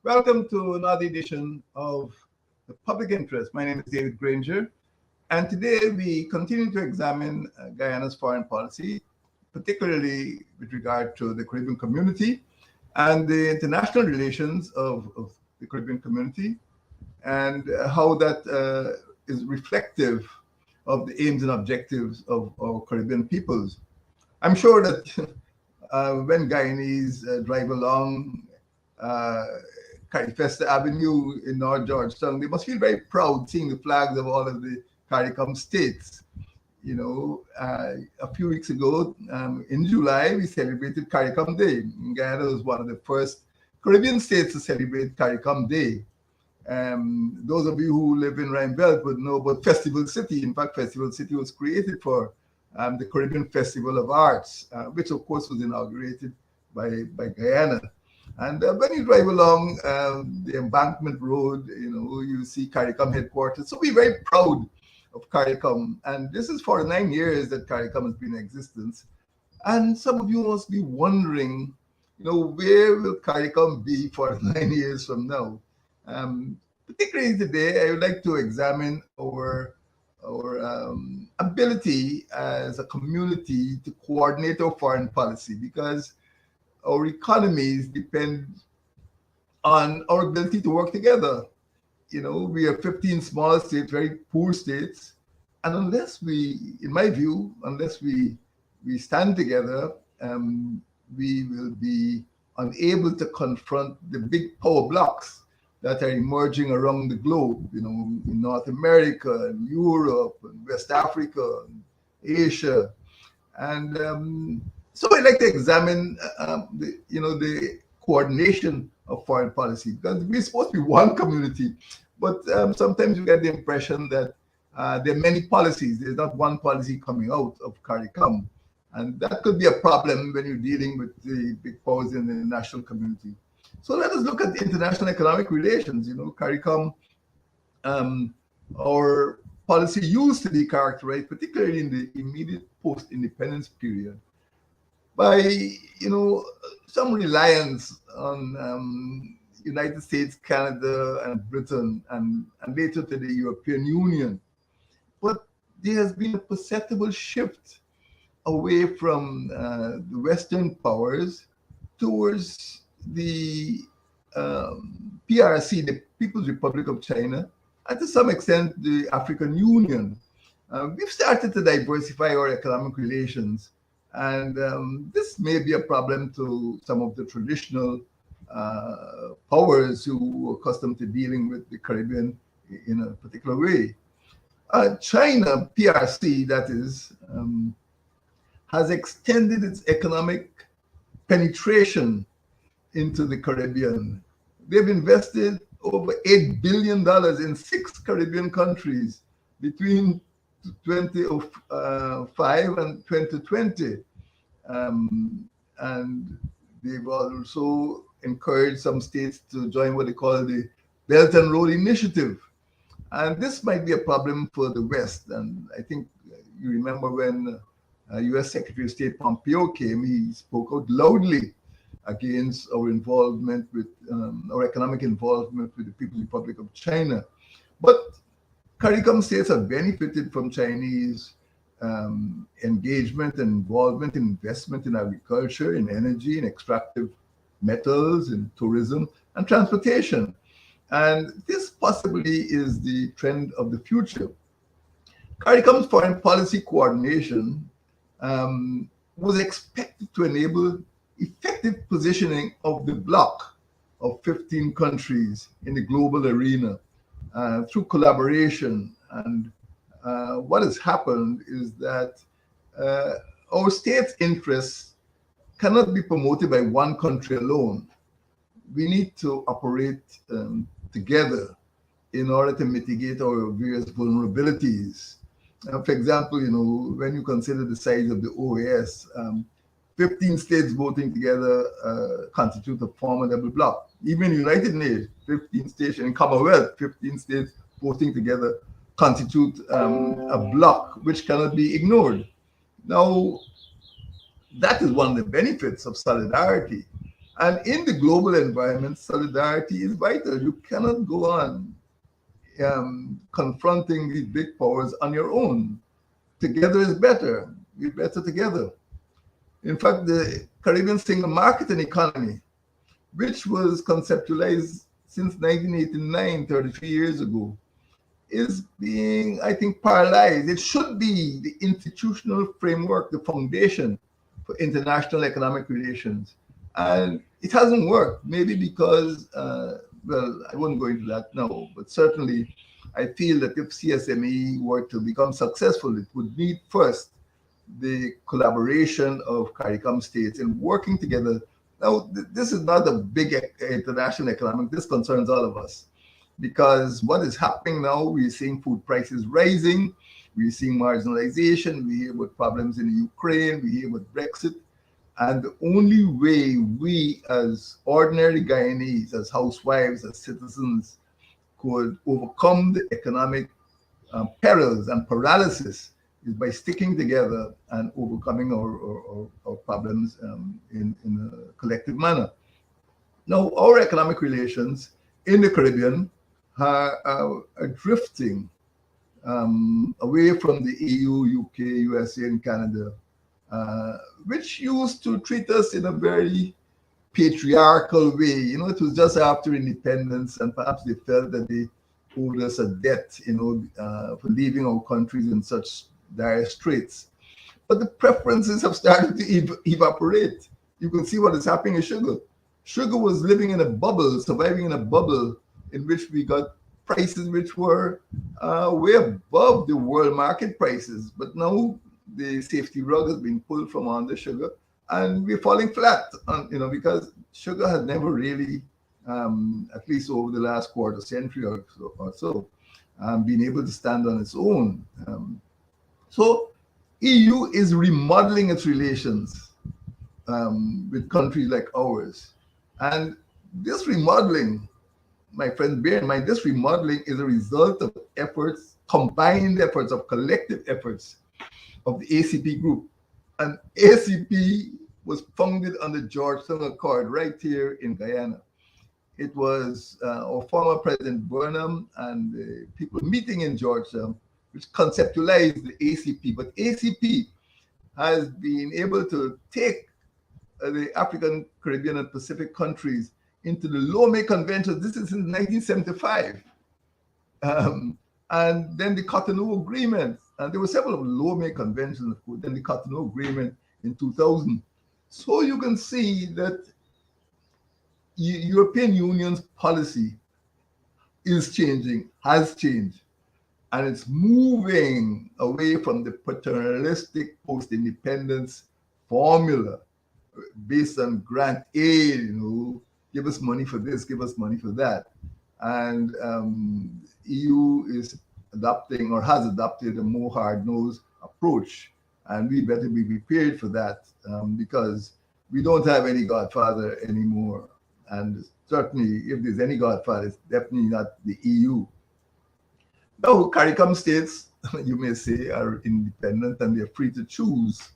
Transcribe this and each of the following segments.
Welcome to another edition of The Public Interest. My name is David Granger, and today we continue to examine Guyana's foreign policy, particularly with regard to the Caribbean community and the international relations of the Caribbean community, and how that is reflective of the aims and objectives of our Caribbean peoples. I'm sure that when Guyanese drive along Carifesta Avenue in North Georgetown, they must feel very proud seeing the flags of all of the CARICOM states. You know, a few weeks ago, in July, we celebrated CARICOM Day. Guyana was one of the first Caribbean states to celebrate CARICOM Day. Those of you who live in Rhine Belt would know about Festival City. In fact, Festival City was created for the Caribbean Festival of Arts, which of course was inaugurated by Guyana. And when you drive along the Embankment Road, you know, you see CARICOM headquarters. So we're very proud of CARICOM. And this is for 9 years that CARICOM has been in existence. And some of you must be wondering, you know, where will CARICOM be for 9 years from now? Particularly today, I would like to examine our ability as a community to coordinate our foreign policy, because our economies depend on our ability to work together. You know, we are 15 small states, very poor states, and unless we, in my view, unless we stand together, we will be unable to confront the big power blocks that are emerging around the globe, you know, in North America, and Europe, and West Africa, and Asia. And so I'd like to examine, the coordination of foreign policy, because we're supposed to be one community, but sometimes you get the impression that there are many policies. There's not one policy coming out of CARICOM, and that could be a problem when you're dealing with the big powers in the national community. So let us look at the international economic relations. You know, CARICOM, our policy used to be characterized, particularly in the immediate post-independence period, by, you know, some reliance on United States, Canada, and Britain, and later to the European Union. But there has been a perceptible shift away from the Western powers towards the PRC, the People's Republic of China, and to some extent the African Union. We've started to diversify our economic relations, and this may be a problem to some of the traditional powers who are accustomed to dealing with the Caribbean in a particular way. China, PRC, that is, has extended its economic penetration into the Caribbean. They've invested over $8 billion in 6 Caribbean countries between 2005 and 2020. And they've also encouraged some states to join what they call the Belt and Road Initiative. And this might be a problem for the West. And I think you remember when US Secretary of State Pompeo came, he spoke out loudly against our involvement with, our economic involvement with the People's Republic of China. But CARICOM states have benefited from Chinese engagement and involvement in investment in agriculture, in energy, in extractive metals, in tourism, and transportation. And this possibly is the trend of the future. CARICOM's foreign policy coordination was expected to enable effective positioning of the bloc of 15 countries in the global arena through collaboration. And what has happened is that our state's interests cannot be promoted by one country alone. We need to operate together in order to mitigate our various vulnerabilities. For example, you know, when you consider the size of the OAS, 15 states voting together constitute a formidable bloc. Even United Nations, 15 states, in Commonwealth, 15 states voting together constitute a bloc which cannot be ignored. Now, that is one of the benefits of solidarity. And in the global environment, solidarity is vital. You cannot go on confronting these big powers on your own. Together is better. We're better together. In fact, the Caribbean single market and economy, which was conceptualized since 1989, 33 years ago, is being, I think, paralyzed. It should be the institutional framework, the foundation for international economic relations. And it hasn't worked, maybe because, well, I won't go into that now, but certainly I feel that if CSME were to become successful, it would need first the collaboration of CARICOM states in working together. Now, this is not a big international economic, this concerns all of us. Because what is happening now, we're seeing food prices rising, we're seeing marginalization, we hear about problems in Ukraine, we hear about Brexit. And the only way we as ordinary Guyanese, as housewives, as citizens, could overcome the economic perils and paralysis is by sticking together and overcoming our problems in a collective manner. Now, our economic relations in the Caribbean are drifting away from the EU, UK, USA, and Canada, which used to treat us in a very patriarchal way. You know, it was just after independence, and perhaps they felt that they owed us a debt, you know, for leaving our countries in such dire straits. But the preferences have started to evaporate. You can see what is happening in sugar. Sugar was living in a bubble, surviving in a bubble in which we got prices which were way above the world market prices. But now the safety rug has been pulled from under sugar, and we're falling flat, you know, because sugar has never really, at least over the last quarter century or so, been able to stand on its own. So EU is remodeling its relations with countries like ours. And this remodeling, my friends, bear in mind, this remodeling is a result of efforts, combined efforts, of collective efforts of the ACP group. And ACP was founded on the Georgetown Accord right here in Guyana. It was our former President Burnham and the people meeting in Georgetown, which conceptualized the ACP. But ACP has been able to take the African, Caribbean, and Pacific countries into the Lomé Convention. This is in 1975. And then the Cotonou Agreement. And there were several Lomé conventions, of course, then the Cotonou Agreement in 2000. So you can see that European Union's policy is changing, has changed, and it's moving away from the paternalistic post-independence formula based on grant aid, you know, give us money for this, give us money for that. And EU is adopting or has adopted a more hard-nosed approach, and we better be prepared for that because we don't have any godfather anymore. And certainly, if there's any godfather, it's definitely not the EU. Now, CARICOM states, you may say, are independent and they're free to choose.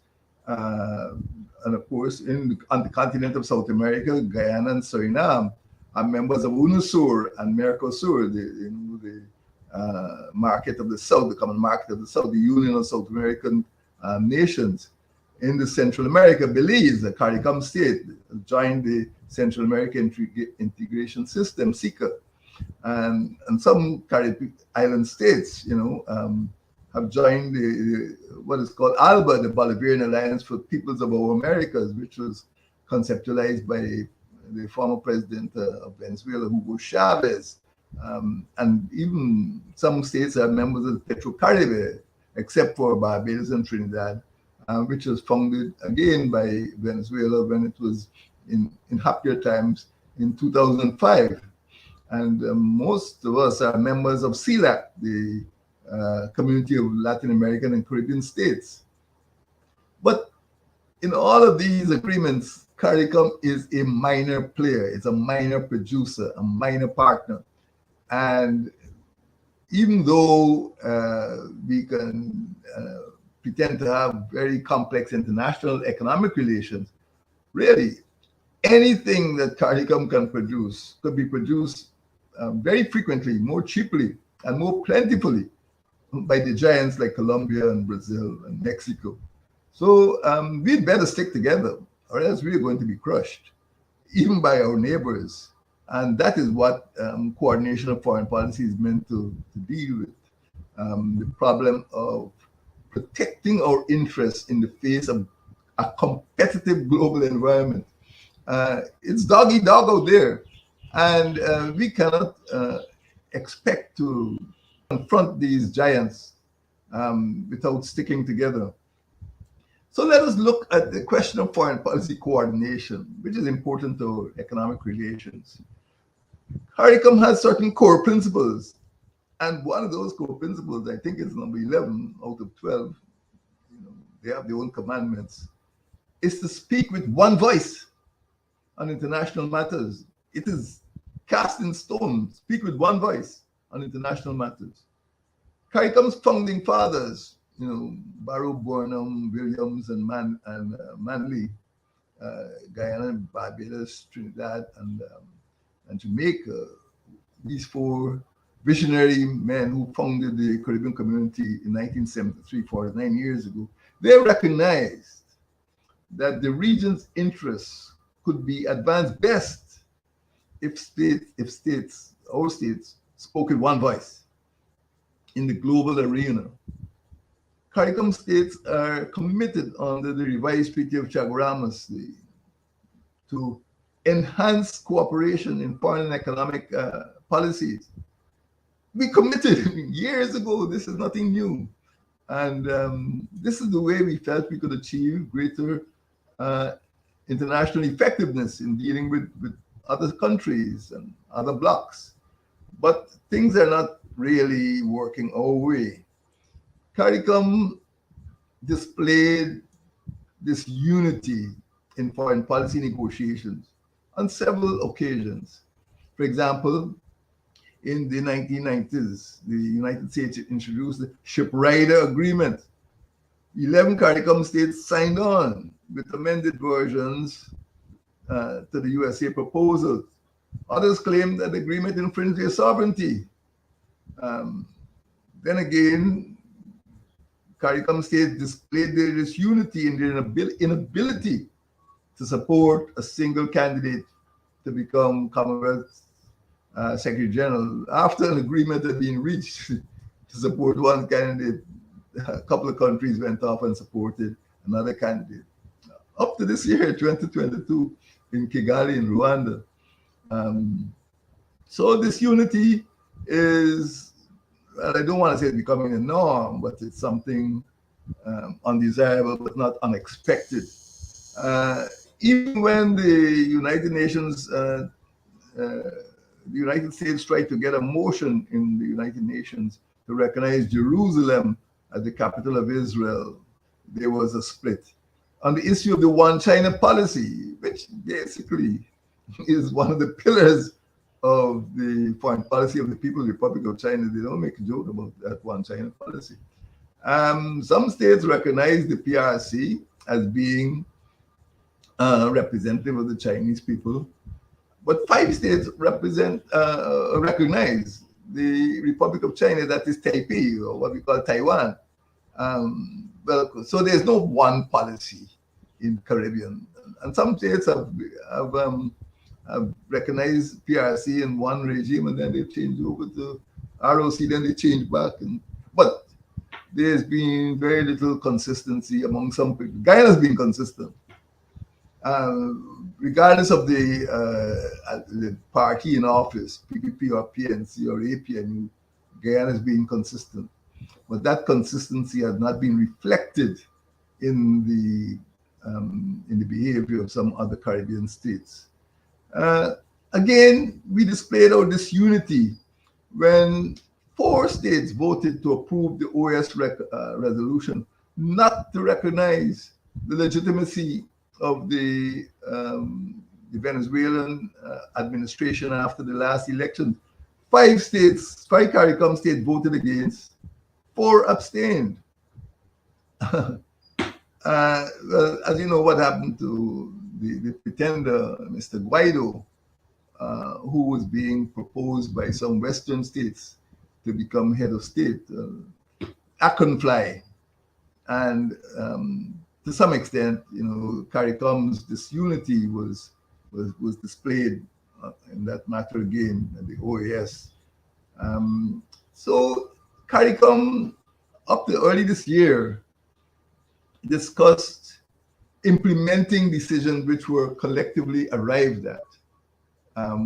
And of course, on the continent of South America, Guyana and Suriname are members of UNASUR and Mercosur, the market of the South, the common market of the South, the Union of South American nations. In the Central America, Belize, a CARICOM state, joined the Central American Integration System, CICA. And some Caribbean island states, you know, have joined what is called ALBA, the Bolivarian Alliance for Peoples of Our Americas, which was conceptualized by the former president of Venezuela, Hugo Chavez. And even some states are members of the Petrocaribe, except for Barbados and Trinidad, which was founded again by Venezuela when it was in happier times in 2005. And most of us are members of CELAC, the Community of Latin American and Caribbean States. But in all of these agreements, CARICOM is a minor player. It's a minor producer, a minor partner. And even though we can pretend to have very complex international economic relations, really, anything that CARICOM can produce could be produced very frequently, more cheaply, and more plentifully by the giants like Colombia and Brazil and Mexico. So we'd better stick together, or else we're going to be crushed, even by our neighbors. And that is what coordination of foreign policy is meant to deal with. The problem of protecting our interests in the face of a competitive global environment. It's dog eat dog out there, and we cannot expect to confront these giants without sticking together. So let us look at the question of foreign policy coordination, which is important to economic relations. CARICOM has certain core principles, and one of those core principles, I think it's number 11 out of 12, they have their own commandments, is to speak with one voice on international matters. It is cast in stone, speak with one voice on international matters. CARICOM's founding fathers, Barrow, Burnham, Williams, and Manley, Guyana, Barbados, Trinidad, and Jamaica, these four visionary men who founded the Caribbean community in 1973, 49 years ago, they recognized that the region's interests could be advanced best if our states spoke in one voice in the global arena. CARICOM states are committed under the revised Treaty of Chaguaramas to enhance cooperation in foreign and economic policies. We committed years ago. This is nothing new. And this is the way we felt we could achieve greater international effectiveness in dealing with other countries and other blocs. But things are not really working our way. CARICOM displayed this unity in foreign policy negotiations on several occasions. For example, in the 1990s, the United States introduced the Ship Rider Agreement. 11 CARICOM states signed on with amended versions to the USA proposal. Others claimed that the agreement infringed their sovereignty. Then again, CARICOM states displayed their disunity in their inability to support a single candidate to become Commonwealth Secretary General after an agreement had been reached to support one candidate. A couple of countries went off and supported another candidate. Up to this year, 2022, in Kigali, in Rwanda. So this unity is, well, I don't want to say it's becoming a norm, but it's something undesirable but not unexpected. Even when the United Nations, the United States tried to get a motion in the United Nations to recognize Jerusalem as the capital of Israel, there was a split. On the issue of the one China policy, which basically is one of the pillars of the foreign policy of the People's Republic of China, they don't make a joke about that one China policy. Some states recognize the PRC as being representative of the Chinese people, but 5 states recognize the Republic of China, that is Taipei, or what we call Taiwan. Well, so there's no one policy in the Caribbean, and some states have recognized PRC in one regime, and then they changed over to ROC, then they changed back. But there's been very little consistency among some people. Guyana's been consistent. Regardless of the party in office, PPP or PNC or APNU, Guyana has been consistent. But that consistency has not been reflected in the behavior of some other Caribbean states. Again, we displayed our disunity when 4 states voted to approve the OAS resolution not to recognize the legitimacy of the Venezuelan administration after the last election. 5 CARICOM states voted against, 4 abstained. Well, as you know, what happened to the pretender, Mr. Guaido, who was being proposed by some Western states to become head of state, that couldn't fly. And to some extent, CARICOM's disunity was displayed in that matter again at the OAS. So CARICOM, up to early this year, discussed implementing decisions which were collectively arrived at.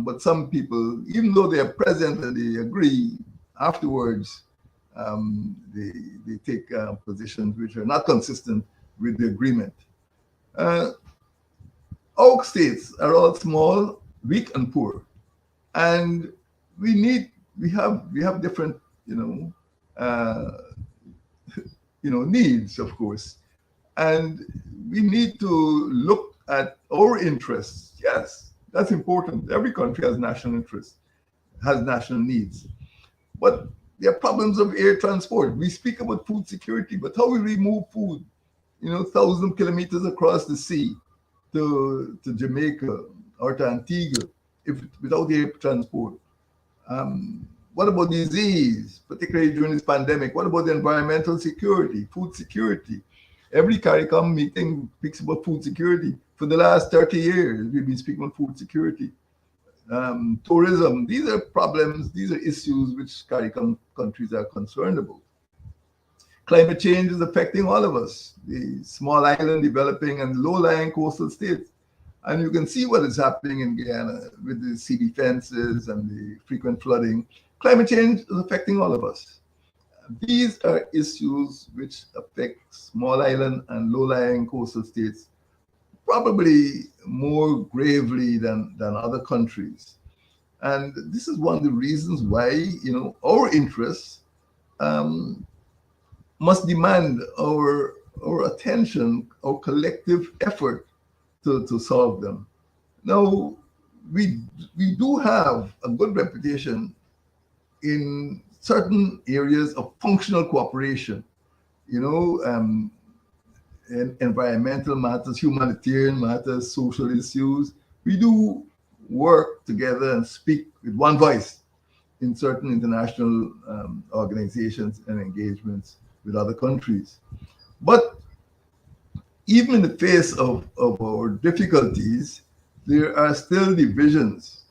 But some people, even though they are present and they agree, afterwards they take positions which are not consistent with the agreement. Our states are all small, weak, and poor, and we have different uh, needs, of course, and we need to look at our interests. Yes, that's important. Every country has national interests, has national needs, but there are problems of air transport. We speak about food security, but how will we move food, 1,000 kilometers across the sea to Jamaica or to Antigua without air transport? What about disease, particularly during this pandemic? What about the environmental security, food security? Every CARICOM meeting speaks about food security. For the last 30 years, we've been speaking about food security. Tourism, these are problems, these are issues which CARICOM countries are concerned about. Climate change is affecting all of us, the small island developing and low-lying coastal states. And you can see what is happening in Guyana with the sea defenses and the frequent flooding. Climate change is affecting all of us. These are issues which affect small island and low-lying coastal states probably more gravely than other countries. And this is one of the reasons why, our interests must demand our attention, our collective effort to solve them. Now, we do have a good reputation in certain areas of functional cooperation, environmental matters, humanitarian matters, social issues. We do work together and speak with one voice in certain international organizations and engagements with other countries. But even in the face of our difficulties, there are still divisions,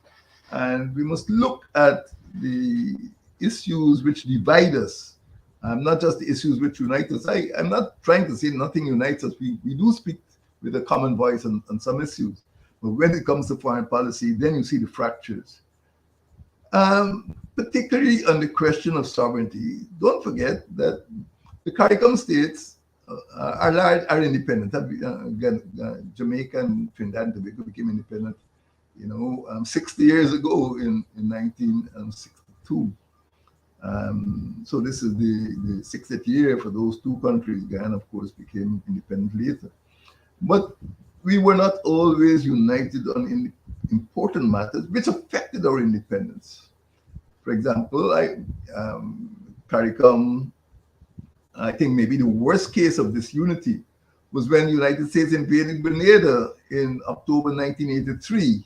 and we must look at the issues which divide us, not just the issues which unite us. I'm not trying to say nothing unites us. We do speak with a common voice on some issues, but when it comes to foreign policy, then you see the fractures. Particularly on the question of sovereignty, don't forget that the CARICOM states are independent. Jamaica and Trinidad and Tobago became independent, 60 years ago in 1962. So this is the 60th year for those two countries. Guyana, of course, became independent later. But we were not always united on important matters which affected our independence. For example, CARICOM, I think maybe the worst case of disunity was when the United States invaded Grenada in October 1983.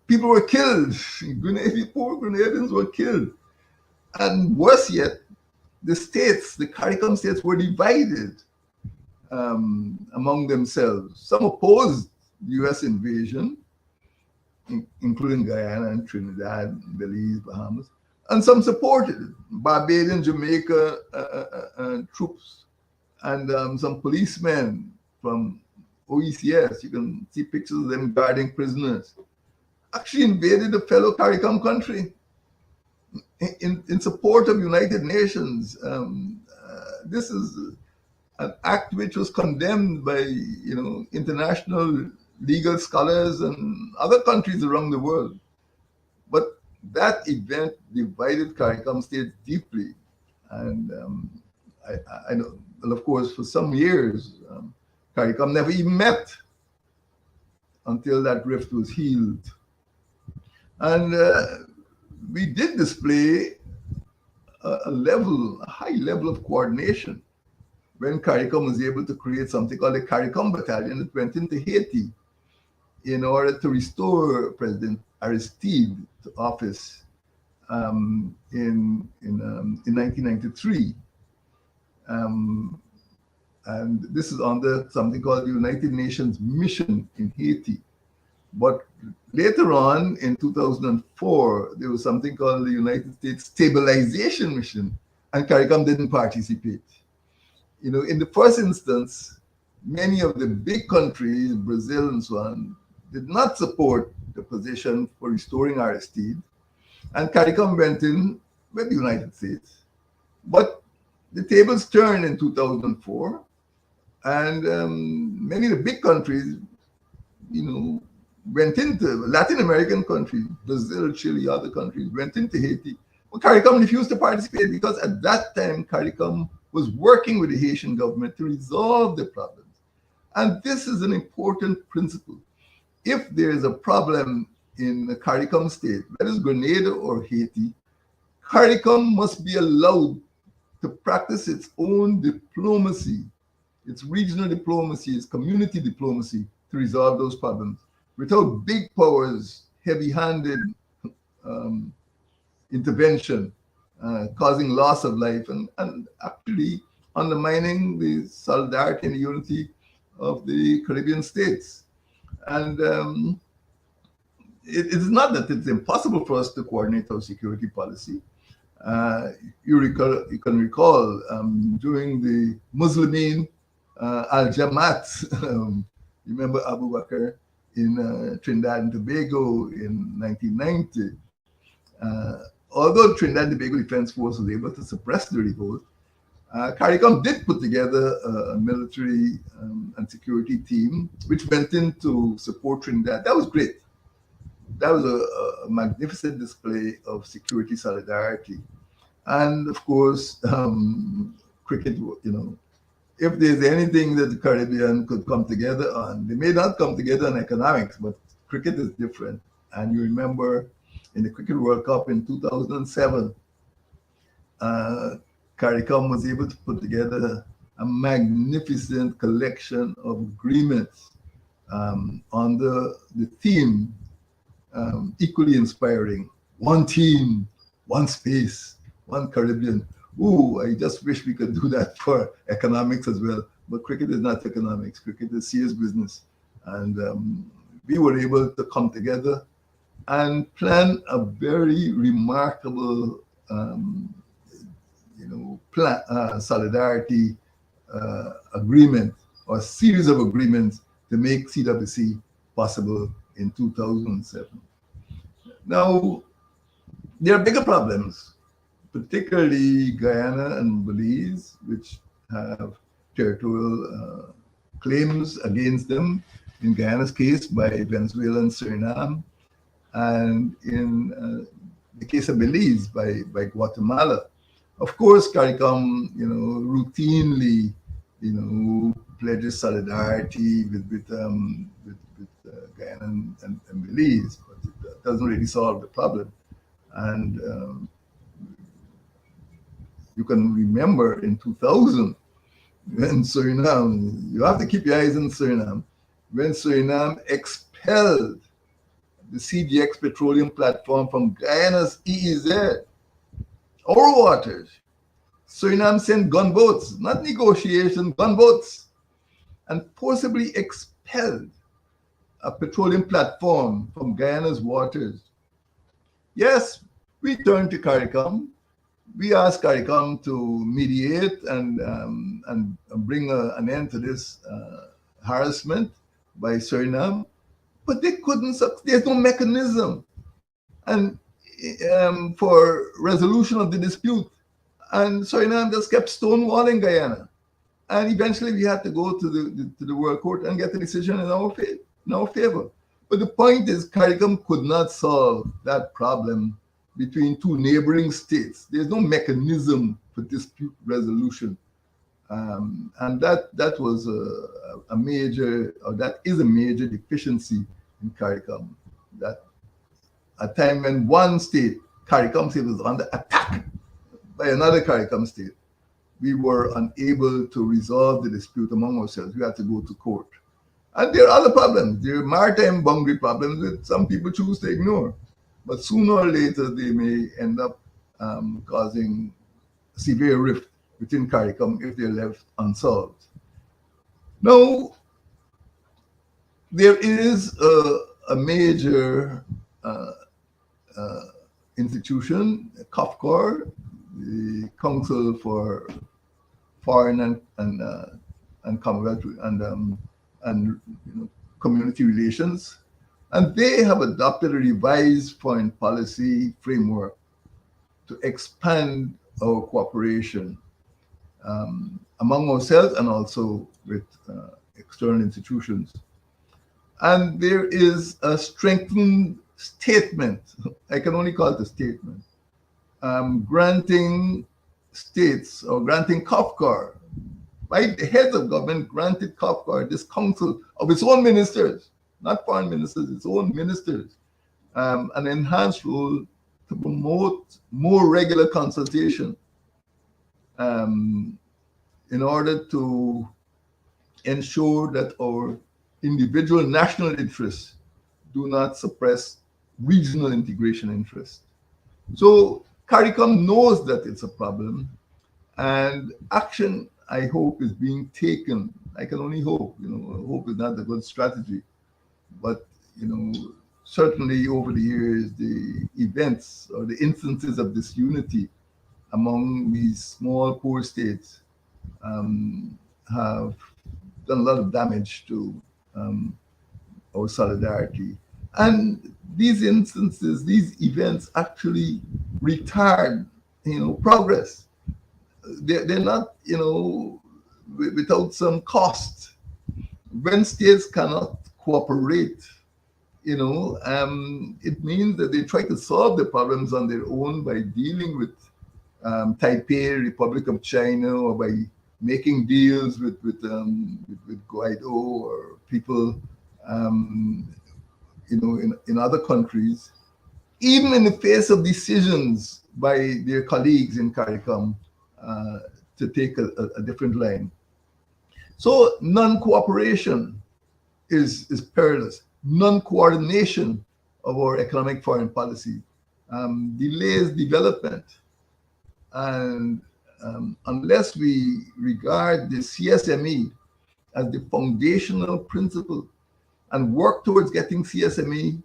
People were killed. Poor Grenadians were killed. And worse yet, the CARICOM states were divided among themselves. Some opposed the US invasion, including Guyana and Trinidad, Belize, Bahamas, and some supported it. Barbadian, Jamaica troops, and some policemen from OECS, you can see pictures of them guarding prisoners, actually invaded a fellow CARICOM country in support of United Nations. This is an act which was condemned by international legal scholars and other countries around the world. But that event divided CARICOM states deeply, and I know. And of course, for some years, CARICOM never even met until that rift was healed. And we did display a high level of coordination when CARICOM was able to create something called the CARICOM Battalion that went into Haiti in order to restore President Aristide to office in 1993. Um, and this is under something called the United Nations Mission in Haiti. But later on, in 2004, there was something called the United States Stabilization Mission, and CARICOM didn't participate. In the first instance, many of the big countries, Brazil and so on, did not support the position for restoring Aristide, and CARICOM went in with the United States. But the tables turned in 2004, and many of the big countries, went into Latin American countries, Brazil, Chile, other countries, went into Haiti. But CARICOM refused to participate because at that time, CARICOM was working with the Haitian government to resolve the problems. And this is an important principle. If there is a problem in the CARICOM state, whether it's Grenada or Haiti, CARICOM must be allowed to practice its own diplomacy, its regional diplomacy, its community diplomacy to resolve those problems without big powers, heavy-handed intervention, causing loss of life and actually undermining the solidarity and the unity of the Caribbean states. And it is not that it's impossible for us to coordinate our security policy. You can recall during the Muslimin Al Jamaat, you remember Abu Bakr in Trinidad and Tobago in 1990. Although Trinidad and Tobago Defense Force was able to suppress the revolt, CARICOM did put together a military and security team which went in to support Trinidad. That was great. That was a magnificent display of security solidarity. And of course, cricket, if there's anything that the Caribbean could come together on, they may not come together on economics, but cricket is different. And you remember in the Cricket World Cup in 2007, CARICOM was able to put together a magnificent collection of agreements on the theme, equally inspiring: one team, one space, one Caribbean. Ooh, I just wish we could do that for economics as well. But cricket is not economics. Cricket is serious business. And we were able to come together and plan a very remarkable, solidarity agreement or series of agreements to make CWC possible in 2007. Now, there are bigger problems, particularly Guyana and Belize, which have territorial claims against them. In Guyana's case, by Venezuela and Suriname, and in the case of Belize, by Guatemala. Of course, CARICOM, routinely, pledges solidarity with Guyana and Belize, but it doesn't really solve the problem. And you can remember in 2000, when Suriname, you have to keep your eyes on Suriname, when Suriname expelled the CGX petroleum platform from Guyana's EEZ, our waters. Suriname sent gunboats, not negotiation, gunboats, and forcibly expelled a petroleum platform from Guyana's waters. Yes, we turned to CARICOM. We asked CARICOM to mediate and bring an end to this harassment by Suriname, but they couldn't. There's no mechanism and for resolution of the dispute. And Suriname just kept stonewalling Guyana. And eventually we had to go to the World Court and get a decision in our favor. But the point is, CARICOM could not solve that problem between two neighboring states. There's no mechanism for dispute resolution. And that was a major, or that is a major deficiency in CARICOM. That a time when one state, CARICOM state, was under attack by another CARICOM state. we were unable to resolve the dispute among ourselves. We had to go to court. And there are other problems. There are maritime boundary problems that some people choose to ignore. But sooner or later, they may end up causing severe rift within CARICOM if they're left unsolved. Now, there is a major institution, COFCOR, the Council for Foreign and Commonwealth and community relations, and they have adopted a revised foreign policy framework to expand our cooperation among ourselves and also with external institutions. And there is a strengthened statement, I can only call it a statement, granting states or granting COFCOR, by the heads of government, granted COFCOR, this council of its own ministers, not foreign ministers, its own ministers, an enhanced role to promote more regular consultation in order to ensure that our individual national interests do not suppress regional integration interests. So CARICOM knows that it's a problem, and action, I hope, is being taken. I can only hope. Hope is not a good strategy, but certainly over the years, the events or the instances of disunity among these small, poor states have done a lot of damage to our solidarity. And these instances, these events actually retard, progress. They're not, without some cost. When states cannot cooperate, it means that they try to solve the problems on their own by dealing with Taipei, Republic of China, or by making deals with Guaido or people, in other countries, even in the face of decisions by their colleagues in CARICOM to take a different line. So non-cooperation is perilous. Non-coordination of our economic foreign policy delays development. And unless we regard the CSME as the foundational principle and work towards getting CSME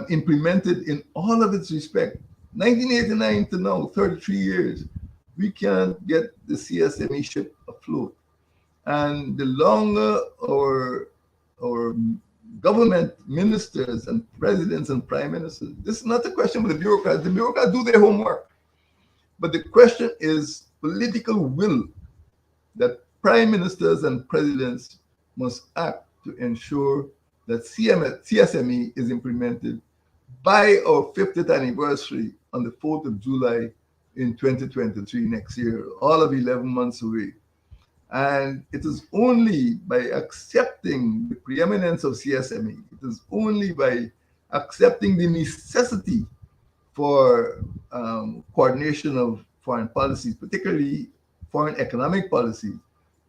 implemented in all of its respect, 1989 to now, 33 years, we can't get the CSME ship afloat. And the longer our government ministers and presidents and prime ministers, this is not a question for the bureaucrats. The bureaucrats do their homework. But the question is political will, that prime ministers and presidents must act to ensure that CSME is implemented by our 50th anniversary on the 4th of July in 2023, next year, all of 11 months away. And it is only by accepting the preeminence of CSME, it is only by accepting the necessity for coordination of foreign policies, particularly foreign economic policy,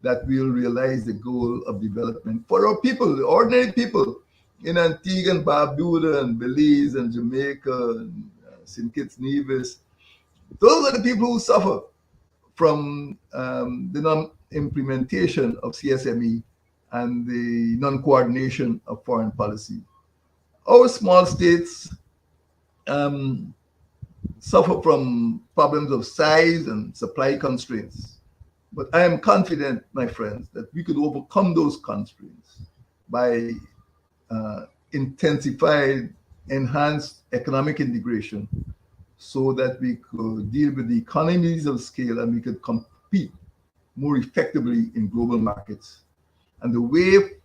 that we'll realize the goal of development for our people, the ordinary people in Antigua and Barbuda and Belize and Jamaica and St. Kitts Nevis. Those are the people who suffer from the non-implementation of CSME and the non-coordination of foreign policy. Our small states suffer from problems of size and supply constraints. But I am confident, my friends, that we could overcome those constraints by intensified, enhanced economic integration so that we could deal with the economies of scale and we could compete more effectively in global markets. And the way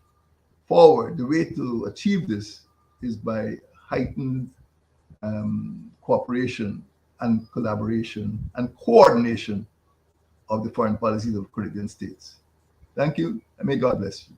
forward, the way to achieve this is by heightened cooperation and collaboration and coordination of the foreign policies of Caribbean states. Thank you, and may God bless you.